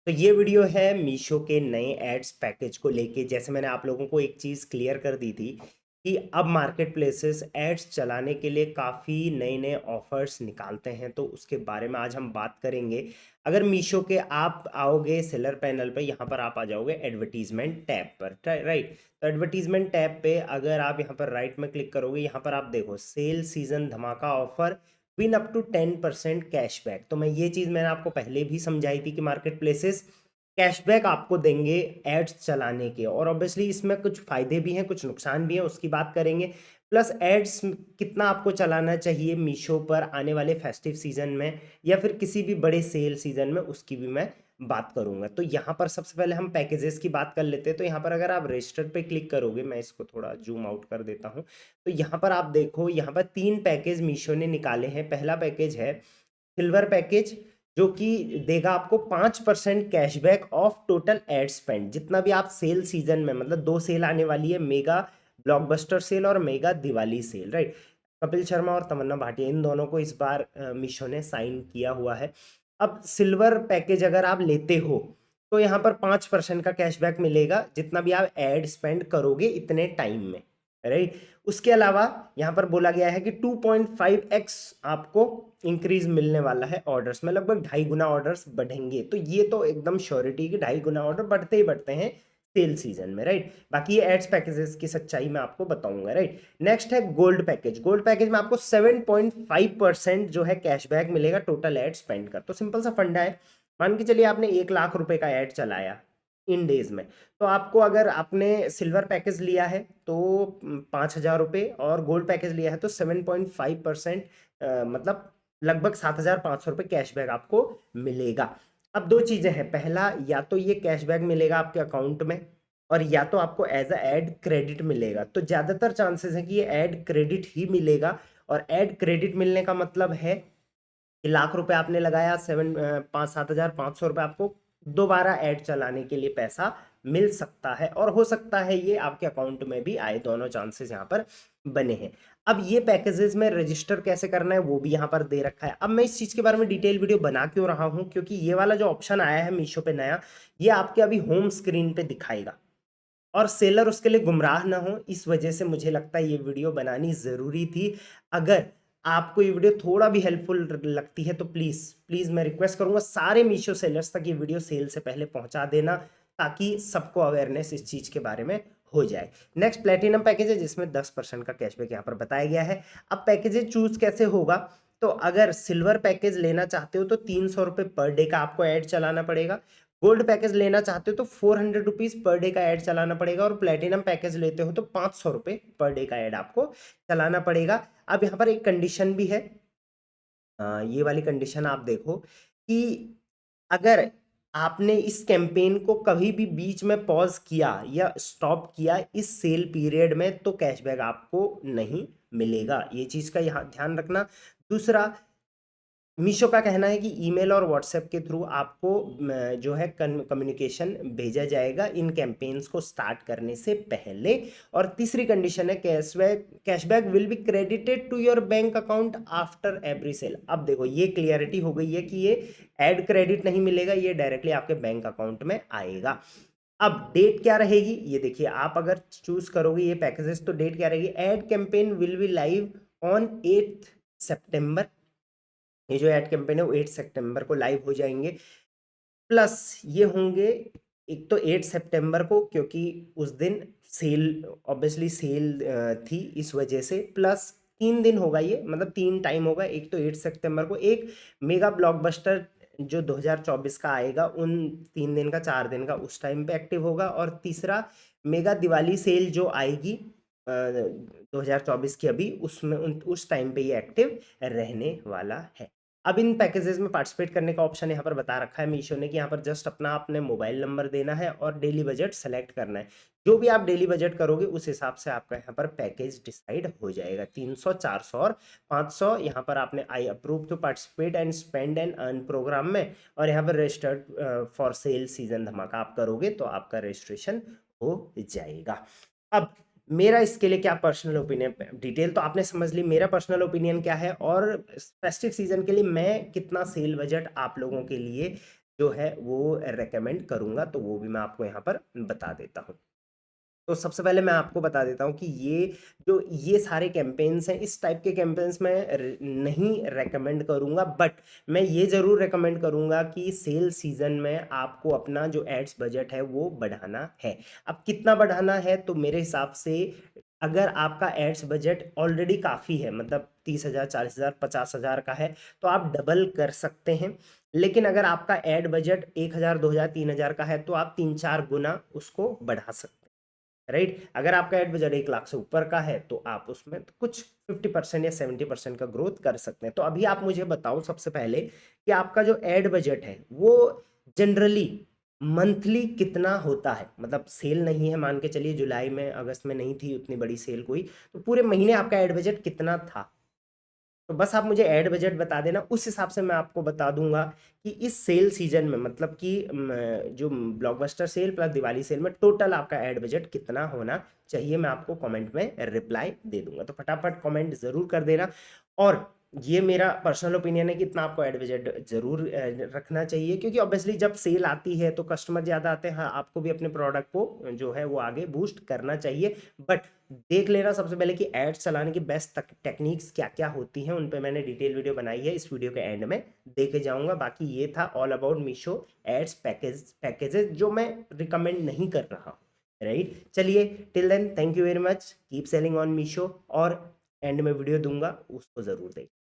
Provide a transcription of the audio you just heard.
तो ये वीडियो है मीशो के नए एड्स पैकेज को लेके। जैसे मैंने आप लोगों को एक चीज़ क्लियर कर दी थी कि अब मार्केट प्लेसेस एड्स चलाने के लिए काफ़ी नए नए ऑफर्स निकालते हैं, तो उसके बारे में आज हम बात करेंगे। अगर मीशो के आप आओगे सेलर पैनल पे, यहाँ पर आप आ जाओगे एडवर्टीजमेंट टैब पर, राइट। तो एडवर्टीजमेंट टैब पे अगर आप यहाँ पर राइट में क्लिक करोगे, यहाँ पर आप देखो सेल सीजन धमाका offer win up to 10% cashback. तो मैं ये चीज़ मैंने आपको पहले भी समझाई थी कि मार्केट प्लेसेस कैशबैक आपको देंगे एड्स चलाने के, और ऑब्वियसली इसमें कुछ फ़ायदे भी हैं कुछ नुकसान भी हैं, उसकी बात करेंगे। प्लस एड्स कितना आपको चलाना चाहिए मीशो पर आने वाले फेस्टिव सीजन में या फिर किसी भी बड़े सेल सीजन में, उसकी भी मैं बात करूंगा। तो यहाँ पर सबसे पहले हम पैकेजेस की बात कर लेते हैं। तो यहाँ पर अगर आप रजिस्टर पे क्लिक करोगे, मैं इसको थोड़ा जूम आउट कर देता हूँ। तो यहाँ पर आप देखो, यहाँ पर 3 पैकेज मीशो ने निकाले हैं। पहला पैकेज है सिल्वर पैकेज, जो कि देगा आपको 5% cashback of total ad spend. जितना भी आप सेल सीजन में, मतलब 2 सेल आने वाली है, मेगा ब्लॉकबस्टर सेल और mega Diwali sale, right. Kapil Sharma और तमन्ना भाटिया इन दोनों को इस बार मीशो ने साइन किया हुआ है। अब सिल्वर पैकेज अगर आप लेते हो तो यहाँ पर 5% का कैशबैक मिलेगा जितना भी आप एड स्पेंड करोगे इतने टाइम में, राइट। उसके अलावा यहाँ पर बोला गया है कि 2.5x आपको इंक्रीज मिलने वाला है ऑर्डर्स में, लगभग 2.5 गुना ऑर्डर्स बढ़ेंगे। तो ये तो एकदम श्योरिटी कि 2.5 गुना ऑर्डर बढ़ते ही बढ़ते हैं सेल सीजन में, राइट। बाकी ये एड्स पैकेजेस की सच्चाई मैं आपको बताऊंगा, राइट। नेक्स्ट है गोल्ड पैकेज। गोल्ड पैकेज में आपको 7.5% जो है कैशबैक मिलेगा टोटल एड स्पेंड कर। तो सिंपल सा फंडा है, मान के चलिए आपने 1 लाख रुपए का एड चलाया इन डेज में, तो आपको अगर आपने सिल्वर पैकेज लिया है तो 5,000 रुपये, और गोल्ड पैकेज लिया है तो 7.5%, मतलब लगभग 7,500 रुपये कैशबैक आपको मिलेगा। अब दो चीजें हैं, पहला या तो ये कैशबैक मिलेगा आपके अकाउंट में, और या तो आपको एज अ एड क्रेडिट मिलेगा। तो ज्यादातर चांसेस है कि ये एड क्रेडिट ही मिलेगा, और एड क्रेडिट मिलने का मतलब है कि 1 लाख रुपए आपने लगाया, 7,500 आपको दोबारा ऐड चलाने के लिए पैसा मिल सकता है, और हो सकता है ये आपके अकाउंट में भी आए। दोनों चांसेस यहाँ पर बने हैं। अब ये पैकेजेस में रजिस्टर कैसे करना है वो भी यहाँ पर दे रखा है। अब मैं इस चीज के बारे में डिटेल वीडियो बना क्यों रहा हूँ, क्योंकि ये वाला जो ऑप्शन आया है मीशो पे नया, ये आपके अभी होम स्क्रीन पे दिखाएगा और सेलर उसके लिए गुमराह ना हो, इस वजह से मुझे लगता है ये वीडियो बनानी ज़रूरी थी। अगर आपको ये वीडियो थोड़ा भी हेल्पफुल लगती है तो प्लीज़ प्लीज़ मैं रिक्वेस्ट करूंगा सारे मीशो सेलर्स तक ये वीडियो सेल से पहले पहुंचा देना, ताकि सबको अवेयरनेस इस चीज़ के बारे में हो जाए। नेक्स्ट प्लेटिनम पैकेज है जिसमें 10% का कैशबैक यहाँ पर बताया गया है। अब पैकेजेज चूज कैसे होगा, तो अगर सिल्वर पैकेज लेना चाहते हो तो 300 रुपये पर डे का आपको ऐड चलाना पड़ेगा। गोल्ड पैकेज लेना चाहते हो तो 400 रुपीज पर डे का ऐड चलाना पड़ेगा, और प्लेटिनम पैकेज लेते हो तो 500 रुपये पर डे का ऐड आपको चलाना पड़ेगा। अब यहाँ पर एक कंडीशन भी है, ये वाली कंडीशन आप देखो कि अगर आपने इस कैंपेन को कभी भी बीच में पॉज किया या स्टॉप किया इस सेल पीरियड में, तो कैशबैक आपको नहीं मिलेगा। ये चीज का यहाँ ध्यान रखना। दूसरा, मीशो का कहना है कि ईमेल और व्हाट्सएप के थ्रू आपको जो है कम्युनिकेशन भेजा जाएगा इन कैंपेन्स को स्टार्ट करने से पहले। और तीसरी कंडीशन है cashback will be credited to your bank account after every sale. अब देखो ये क्लियरिटी हो गई है कि ये एड क्रेडिट नहीं मिलेगा, ये डायरेक्टली आपके बैंक अकाउंट में आएगा। अब डेट क्या रहेगी ये देखिए, आप अगर चूज करोगे ये पैकेजेस तो डेट क्या रहेगी, ad campaign will be live on 8 सितंबर। ये जो एड कैंपेन है वो 8 सितंबर को लाइव हो जाएंगे। प्लस ये होंगे, एक तो 8 सितंबर को क्योंकि उस दिन सेल, ऑब्वियसली सेल थी इस वजह से, प्लस 3 दिन होगा ये, मतलब 3 टाइम होगा। एक तो 8 सितंबर को एक मेगा ब्लॉकबस्टर जो 2024 का आएगा उन 3 दिन का 4 दिन का उस टाइम पे एक्टिव होगा, और तीसरा मेगा दिवाली सेल जो आएगी 2024 की अभी, उसमें उस टाइम पे ये एक्टिव रहने वाला है। अब इन पैकेजेस में पार्टिसिपेट करने का ऑप्शन यहाँ पर बता रखा है मीशो ने कि यहाँ पर जस्ट अपना आपने मोबाइल नंबर देना है और डेली बजट सेलेक्ट करना है। जो भी आप डेली बजट करोगे उस हिसाब से आपका यहाँ पर पैकेज डिसाइड हो जाएगा। 300, 400 और 500 यहाँ पर आपने I approve to participate and spend and earn programme में, और यहाँ पर रजिस्टर्ड फॉर सेल सीजन धमाका आप करोगे तो आपका रजिस्ट्रेशन हो जाएगा। अब मेरा इसके लिए क्या पर्सनल ओपिनियन, डिटेल तो आपने समझ ली, मेरा पर्सनल ओपिनियन क्या है और फेस्टिव सीजन के लिए मैं कितना सेल बजट आप लोगों के लिए जो है वो रेकमेंड करूँगा, तो वो भी मैं आपको यहाँ पर बता देता हूँ। तो सबसे पहले मैं आपको बता देता हूँ कि ये सारे कैंपेन्स हैं, इस टाइप के कैंपेन्स मैं नहीं रेकमेंड करूँगा, बट मैं ये ज़रूर रेकमेंड करूँगा कि सेल सीज़न में आपको अपना जो एड्स बजट है वो बढ़ाना है। अब कितना बढ़ाना है, तो मेरे हिसाब से अगर आपका एड्स बजट ऑलरेडी काफ़ी है, मतलब 30,000, 40,000, 50,000 का है, तो आप डबल कर सकते हैं। लेकिन अगर आपका एड बजट 1,000, 2,000, 3,000 का है, तो आप 3-4 गुना उसको बढ़ा सकते हैं। राइट, अगर आपका एड बजट 1 लाख से ऊपर का है, तो आप उसमें तो कुछ 50% या 70% का ग्रोथ कर सकते हैं। तो अभी आप मुझे बताओ सबसे पहले कि आपका जो एड बजट है वो जनरली मंथली कितना होता है। मतलब सेल नहीं है, मान के चलिए जुलाई में, अगस्त में नहीं थी उतनी बड़ी सेल कोई, तो पूरे महीने आपका एड बजट कितना था। तो बस आप मुझे ऐड बजट बता देना, उस हिसाब से मैं आपको बता दूंगा कि इस सेल सीजन में, मतलब कि जो blockbuster sale plus Diwali sale में टोटल आपका ऐड बजट कितना होना चाहिए। मैं आपको कमेंट में रिप्लाई दे दूंगा, तो फटाफट कमेंट जरूर कर देना। और ये मेरा पर्सनल ओपिनियन है कि इतना आपको ऐड बजट जरूर रखना चाहिए, क्योंकि ऑब्वियसली जब सेल आती है तो कस्टमर ज़्यादा आते हैं। हाँ, आपको भी अपने प्रोडक्ट को जो है वो आगे बूस्ट करना चाहिए, बट देख लेना सबसे पहले कि एड्स चलाने की बेस्ट टेक्निक्स क्या क्या होती हैं। उन पे मैंने डिटेल वीडियो बनाई है, इस वीडियो के एंड में देखे जाऊंगा। बाकी ये था all about Meesho ads packages जो मैं रिकमेंड नहीं कर रहा हूँ। राइट, चलिए, till then thank you very much, keep selling on Meesho. और एंड में वीडियो दूंगा, उसको ज़रूर देखें।